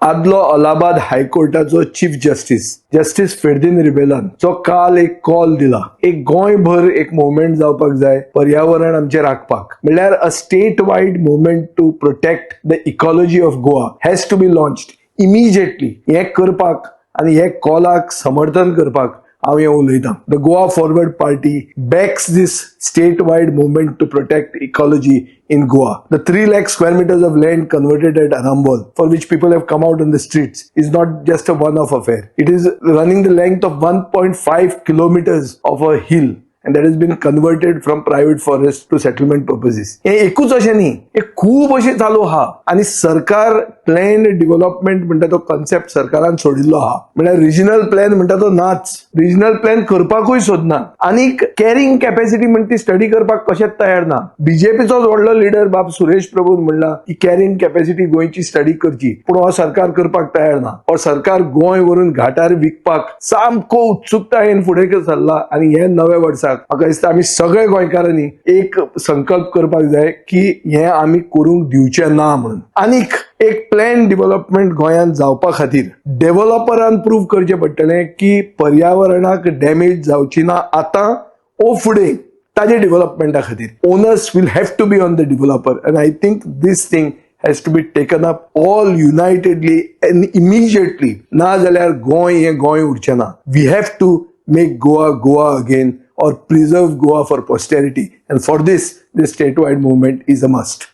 आदलो Allahabad हायकोर्टाचो chief justice Ferdino रिबेलान जो काल एक कॉल दिला, एक गोंयभर एक मुवमेंट जावपाक जाय पर्यावरण आमचे राखपाक, म्हणल्यार a state wide movement to protect the ecology of Goa has to be launched immediately. हे करपाक आनी हे कॉलाक समर्थन करपाक हांव हे उलयतां. The Goa forward party backs this statewide movement to protect ecology in Goa. The 3 lakh square meters of land converted at Arambol, for which people have come out on the streets, is not just a one-off affair. It is running the length of 1.5 kilometers of a hill, and that has been converted from private forest to settlement purposes. हे एकूच अशें न्ही, हे खूब अशें चालू आहा आनी सरकार planned development म्हणटा तो कॉन्सेप्ट सरकारान सोडिल्लो आहा. म्हणल्यार रिजनल प्लॅन म्हणटा तो नाच, रिजनल प्लॅन करपाकूय सोदना आनी कॅरिंग कॅपॅसिटी म्हणटा ती स्टडी करपाक कशेंच तयार ना. बीजेपीचो व्हडलो लिडर बाब सुरेश प्रभून म्हणला की कॅरिंग कॅपॅसिटी गोंयची स्टडी करची, पूण हो सरकार करपाक तयार ना. हो सरकार गोंय व्हरून घाटार विकपाक सामको उत्सुकतायेन फुडें सरला आनी हे नव्या वर्साक म्हाका दिसता आमी सगळे गोंयकारांनी एक संकल्प करपाक जाय की हे आमी करूंक दिवचें ना म्हणून. आनीक एक प्लॅन डेव्हलपमेंट गोंयांत जावपा खातीर डेव्हलपरान प्रूव्ह करचें पडटलें की पर्यावरणाक डॅमेज जावची ना आतां ओ फुडें ताजे डेव्हलपमेंटा खातीर. Owners will have to be on the developer and I think this thing has to be taken up all unitedly and immediately. ना जाल्यार गोंय हे गोंय उरचें ना. We have to make Goa again or preserve Goa for posterity, and for this statewide movement is a must.